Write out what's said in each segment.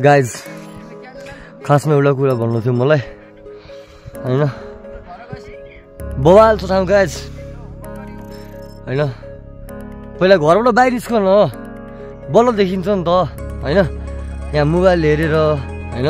Guys खासमा एउटा कुरा भन्नु थियो मलाई हैन बवाल छ ठाउँ गाइज हैन पहिला घरबाट बाहिर निस्कन बल्ल देखिन्छ नि त हैन यहाँ मोबाइल हेरेर हैन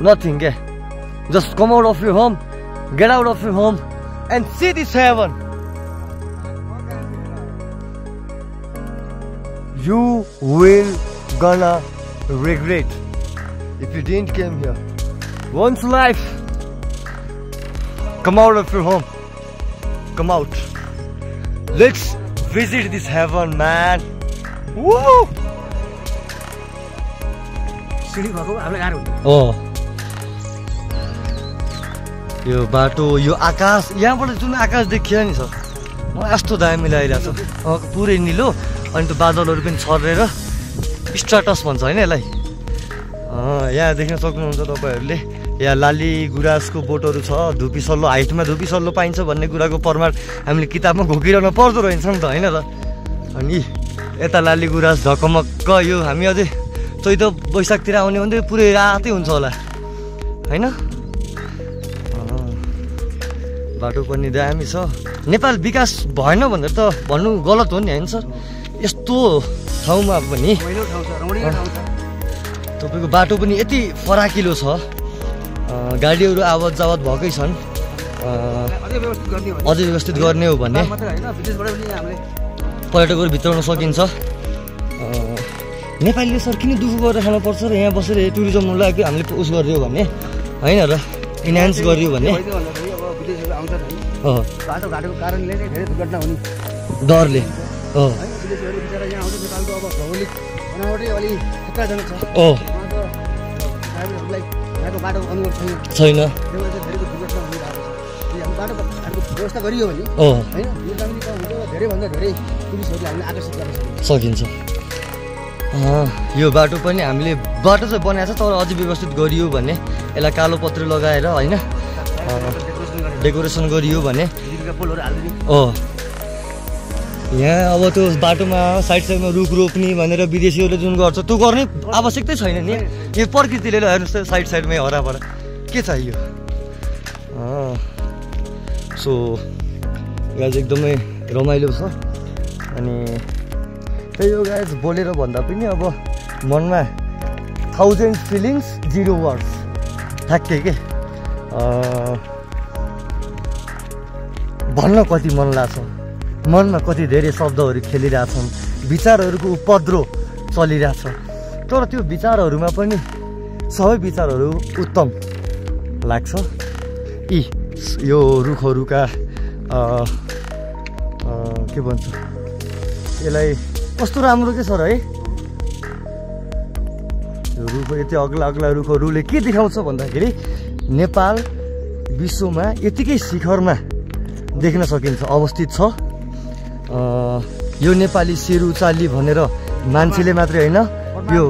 नथिङ के just come out of your home get out of your home and see this heaven you will gonna regret if you didn't came here. Once life, come out of your home. Come out. Let's visit this heaven, man. Woo! Oh. यो बाटो यो आकाश यहाँबाट जुन आकाश देखियो नि sir यस्तो दामी लागिरहेको छ पुरै निलो अनि त्यो बादलहरू पनि छरेर स्टाटस भन्छ होइन यसलाई यहाँ देख्न सक्नुहुन्छ तपाईँहरूले यहाँ लाली गुराँसको बोटहरू छ धुपीसल्लो हाइटमा धुपीसल्लो पाइन्छ भन्ने कुराको प्रमाण हामीले किताबमा घोकिरहन पर्दो रहेछ नि त होइन र अनि यता लाली गुराँस ढकमक्क यो हामी अझै चैत वैशाखतिर आउने भने पुरै रातै हुन्छ होला होइन बाटो पनि दामी छ नेपाल विकास भएन भनेर त भन्नु गलत हो नि होइन सर यस्तो ठाउँमा पनि तपाईँको बाटो पनि यति फराकिलो छ गाडीहरू आवत जावत भएकै छन् अझै व्यवस्थित गर्ने हो भने पर्यटकहरू भित्राउन सकिन्छ नेपालीले सर किन दुःख गरेर खानु पर्छ र यहाँ बसेर टुरिज्मलाई हामीले उस गरिदियो भने होइन र इन्हान्स गरियो भने डरले छैन सकिन्छ यो बाटो पनि हामीले बाटो चाहिँ बनाएको छ तर अझै व्यवस्थित गरियो भने यसलाई कालो पत्र लगाएर होइन डेकोरेसन गरियो भने यहाँ अब त्यो बाटोमा साइड साइडमा रुख रोप्ने भनेर विदेशीहरूले जुन गर्छ त्यो गर्ने आवश्यकतै छैन नि यो प्रकृतिले हेर्नुहोस् साइड साइडमै हराभरा के चाहियो सो गाइज एकदमै रमाइलो छ अनि त्यही हो गाइज बोलेर भन्दा पनि अब मनमा 1000 फिलिङ्स 0 वर्ड्स ठ्याक्कै के भन्न कति मन लाग्छ मनमा कति धेरै शब्दहरू खेलिरहेछन् विचारहरूको उपद्रो चलिरहेछ तर त्यो विचारहरूमा पनि सबै विचारहरू उत्तम लाग्छ यी यो रुखहरूका के भन्छ यसलाई कस्तो राम्रो के सर है यो रुख यति अग्ला अग्ला रुखहरूले के देखाउँछ भन्दाखेरि नेपाल विश्वमा यतिकै शिखरमा देख्न सकिन्छ अवस्थित छ यो नेपाली सेरु चाली भनेर मान्छेले मात्रै होइन यो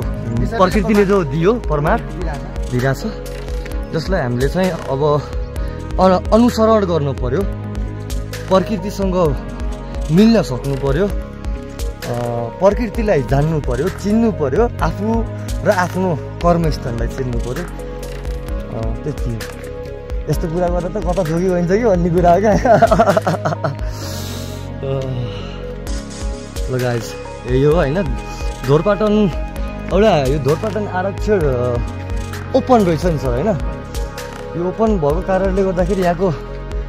प्रकृतिले जो दियो प्रमाण दिइरहेछ जसलाई हामीले चाहिँ अब अनुसरण गर्नु पर्यो प्रकृतिसँग मिल्न सक्नु पर्यो प्रकृतिलाई जान्नु पर्यो चिन्नु पर्यो आफू र आफ्नो कर्मस्थललाई चिन्नु पर्यो त्यति हो यस्तो कुरा गरेर त कता जोगी भइन्छ कि भन्ने कुरा हो क्या ल गाइस यो होइन धोरपाटन एउटा यो धोरपाटन आरक्षण ओपन रहेछ नि सर होइन यो ओपन भएको कारणले गर्दाखेरि यहाँको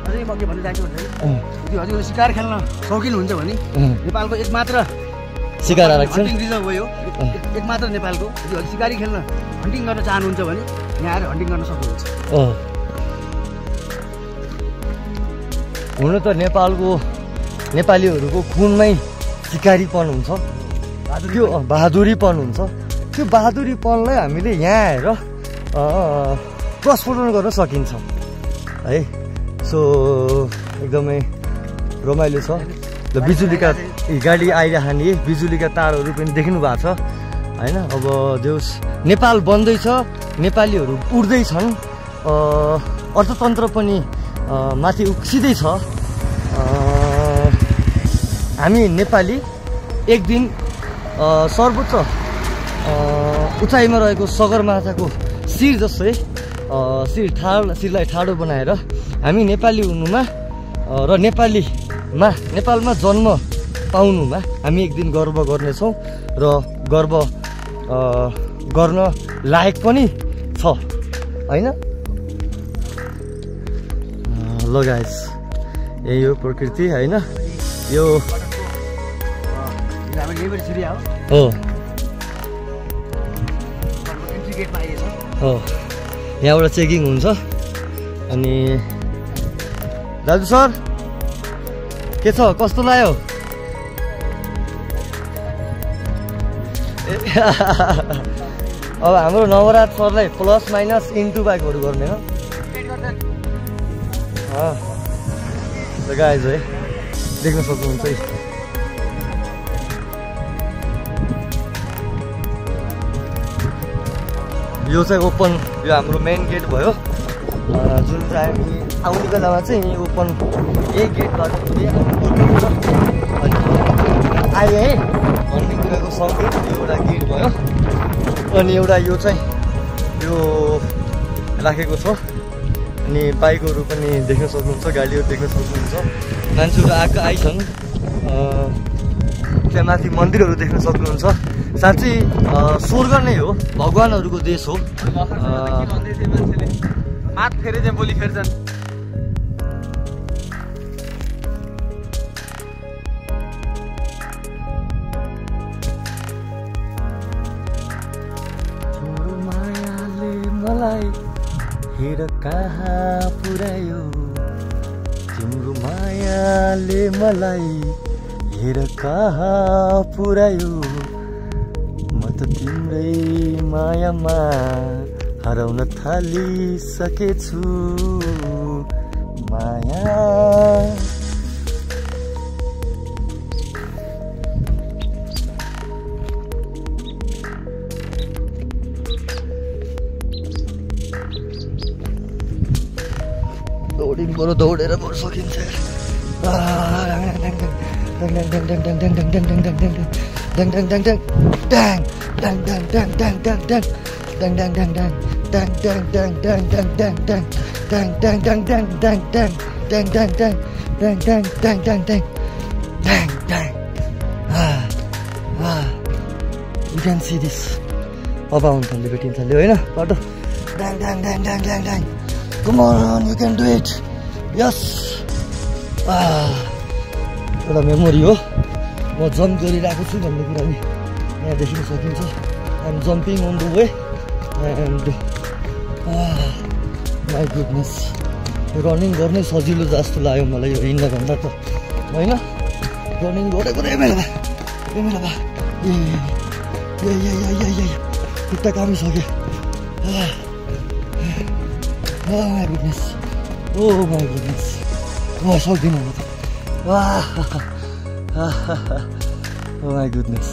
अझै म के भन्न चाहन्छु भन्दाखेरि हजुर शिकार खेल्न शौकिन हुन्छ भने नेपालको एकमात्र शिकार आरक्षण रिजर्भ हो यो एकमात्र नेपालको हजुर शिकारी खेल्न हन्टिङ गर्न चाहनुहुन्छ भने यहाँ आएर हन्टिङ गर्न सक्नुहुन्छ हुन त नेपालीहरूको खुनमै सिकारीपन हुन्छ त्यो बहादुरीपन हुन्छ त्यो बहादुरीपनलाई हामीले यहाँ आएर प्रस्फुटन गर्न सकिन्छ है सो एकदमै रमाइलो छ र बिजुलीका गाडी आइरहने बिजुलीका तारहरू पनि देख्नु भएको छ होइन अब जोस् नेपाल बन्दैछ नेपालीहरू उड्दैछन् अर्थतन्त्र पनि माथि उक्सिँदैछ हामी नेपाली एक दिन सर्वोच्च उचाइमा रहेको सगरमाथाको शिर जस्तै शिरलाई ठाडो बनाएर हामी नेपाली हुनुमा र नेपालमा जन्म पाउनुमा हामी एक दिन गर्व गर्नेछौँ र गर्व गर्न लायक पनि छ हैन। ल गाइस यही हो प्रकृति हैन। यो हो यहाँबाट चेकिङ हुन्छ। अनि दाजु सर के छ, कस्तो लाग्यो? अब हाम्रो नवराज सरलाई प्लस माइनस इन्टु बाइकहरू गर्ने हो गाइज है, देख्न सक्नुहुन्छ। यो चाहिँ ओपन, यो हाम्रो मेन गेट भयो जुन चाहिँ हामी आउने बेलामा चाहिँ यही ओपन यही गेटबाट अनि आयो है भन्ने कुराको सङ्केत एउटा गेट भयो। अनि एउटा यो चाहिँ यो राखेको छ। अनि बाइकहरू पनि देख्न सक्नुहुन्छ, गाडीहरू देख्न सक्नुहुन्छ, मान्छेहरू आइछन्। त्यहाँ माथि मन्दिरहरू देख्न सक्नुहुन्छ। साँच्चै स्वर्ग नै हो, भगवानहरूको देश हो। हात फेरि चाहिँ बोली फेर्छन्। तिम्रो मायाले मलाई हेर कहाँ पुर्यायो, तिम्रो मायाले मलाई हेर कहाँ पुर्यायो। म त तिम्रै मायामा हराउन थालिसकेछु माया। दौडेर बरु सकिन्छ। You can see this. अब आउनु थाल्यो, भेटिन थाल्यो होइन बाटो। Come on, you can do it. Yes. एउटा मेमोरी हो, म जम्प गरिरहेको छु भन्ने कुरा नि यहाँ देखिन सकिन्छ। I am jumping on the way and my goodness, running गर्नै सजिलो जस्तो लाग्यो मलाई यो हिँड्नभन्दा त होइन। रनिङ गरेको मेरो भए खुट्टा कामिसक्यो। My goodness, oh my goodness, म सक्दिनँ म त। Oh my goodness.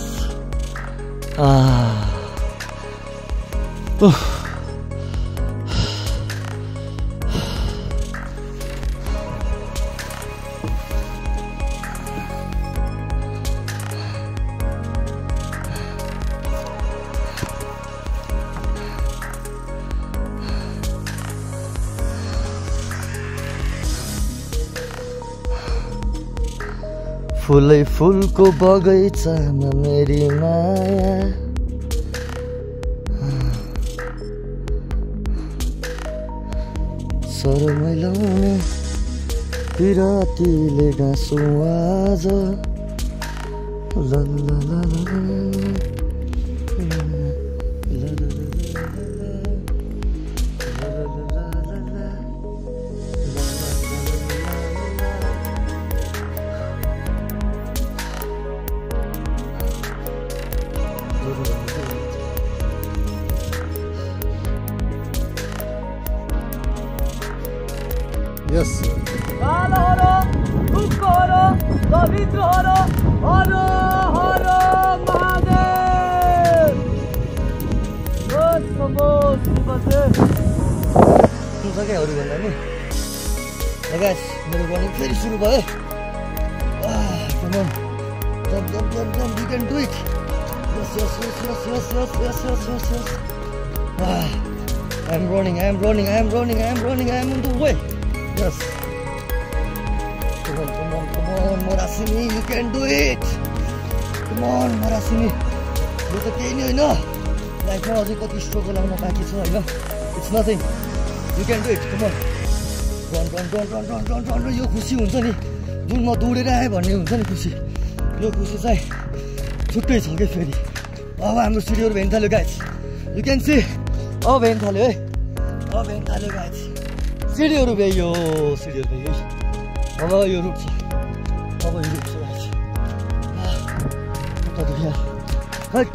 फुलै फुलको बगैँचामा मेरी माया, सर मैलाउने पिरातीले गाँसो आज। Yes. Hara hara, dukha hara, pavitra hara, hara hara Mahadev. Bas bas bas. Susah अरू भन्दा नि। गाइस मेरो रनिङ फेरि सुरु भयो। Come on, jump, you can do it. Yes. yes. I'm running, I'm on the way. Yes. Come on, Morasimi, you can do it. Come on, Morasimi. You can do it. Like now, it's nothing. You can do it. Come on. Run. यो खुसी हुन्छ नि जुन म दौडेर आएँ भन्ने हुन्छ नि खुसी यो खुसी चाहिँ छुट्टै छ के फेरि अब हाम्रो सिडीहरु भेट्न थाल्यो गाइस यु क्यान सी अब भेट्न थाल्यो है अब भेट्न थाल्यो गाइस सिडीहरु भेट्यो अब यो रुट छ गाइस त दुख्या hot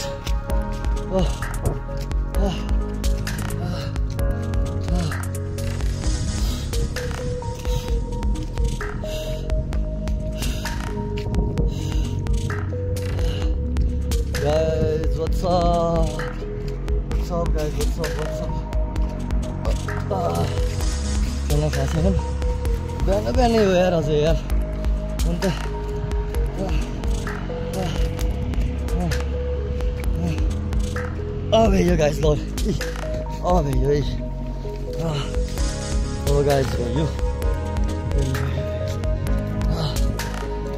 Guys, what's up? What's up, guys? What's up? Kena kasih kan? Biar nih ya rasa ya. Untuk oh भैया guys Lord. Oh भैया. Oh guys भैया.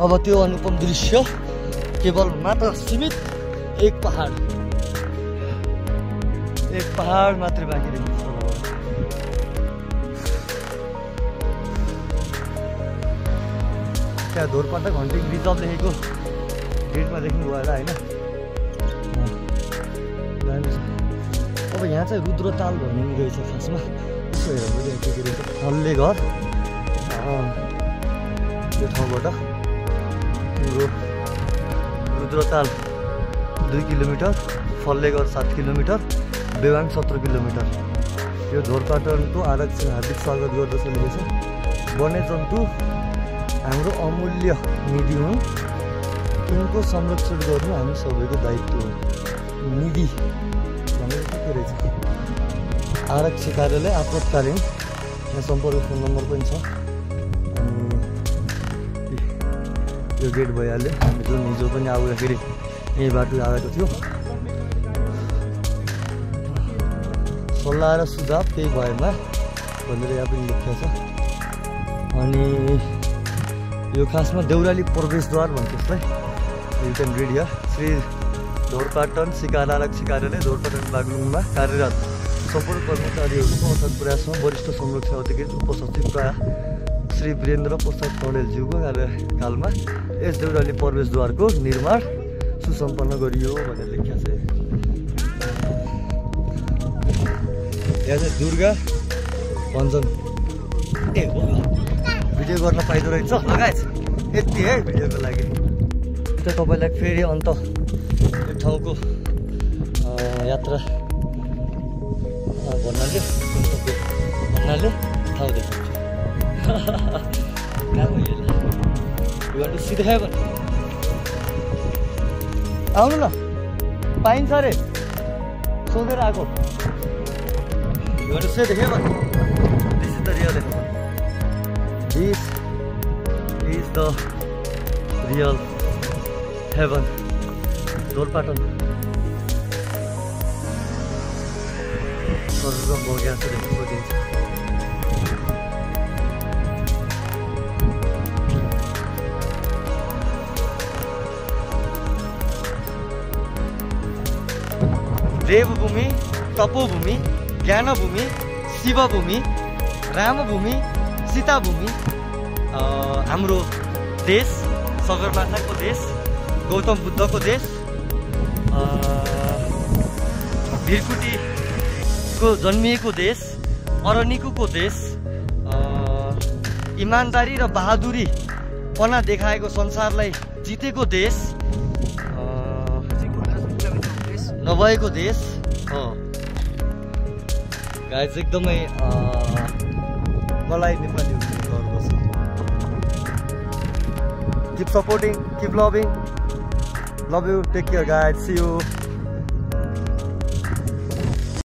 अब त्यो अनुपम दृश्य केवल मात्र सीमित एक पहाड मात्र बाँकी रहेछ त्यहाँ धोरपाटा घन्टिङ रिजर्भ लेखेको गेटमा देख्नु भएर होइन अब यहाँ चाहिँ रुद्रताल भन्ने रहेछ खासमा यसो हेर्नु के रहेछ फल्ले घर यो ठाउँबाट तिम्रो रुद्रताल 2 किलोमिटर फल्लेघर 7 किलोमिटर बेवाङ 17 किलोमिटर यो धोरपाटनको आरक्षण हार्दिक स्वागत गर्दछ लेखेछ वन्यजन्तु हाम्रो अमूल्य निधि हुन् यिनको संरक्षण गर्नु हामी सबैको दायित्व हो निधि भनेर के रहेछ आरक्षी कार्यालय आपतकालीन यहाँ सम्पर्क फोन नम्बर पनि छ अनि यो गेट भइहाल्यो हामी जुन हिजो पनि आउँदाखेरि यही बाटो आएको थियो सल्लाह र सुझाव केही भएमा भनेर यहाँ पनि लेखेको छ अनि यो खासमा देउराली प्रवेशद्वार भन्छ यसलाई you can read here Shri Dhorpatan शिकार आरक्षी कार्यालय धोरपाटन बागलुङमा कार्यरत सम्पूर्ण कर्मचारीहरूको अथक प्रयासमा वरिष्ठ संरक्षण अधिकारी उपसचिव श्री वीरेन्द्र प्रसाद पौडेलज्यूको कार्यकालमा यस देउराली प्रवेशद्वारको निर्माण सुसम्पन्न गरियो भनेर लेखिएको छ यहाँ चाहिँ दुर्गा भञ्जन ए हो भिडियो गर्न पाइदो रहेछ लगाएछ यति है भिडियोको लागि त्यो तपाईँलाई फेरि अन्त यो ठाउँको यात्रा भन्नाले ठाउँ देखाउँछु कहाँ भयो यो सिधै खायो भने आउनु न पाइन्छ अरे सोधेर आएको You want to see the heaven? This is the real heaven. This is the real heaven. Dhorpatan. Sorry, I'm going to go. देवभूमि, तपोभूमि, ज्ञानभूमि, शिवभूमि, रामभूमि, सीताभूमि हाम्रो देश सगरमाथाको देश गौतम बुद्धको देश भिरकुटीको जन्मिएको देश अरनिकुको देश इमानदारी र बहादुरी पना देखाएको संसारलाई जितेको देश नभएको देश हो गाइज एकदमै मलाई नेपाली गर्व छ Keep supporting, keep loving. Love you, take care guys, see you.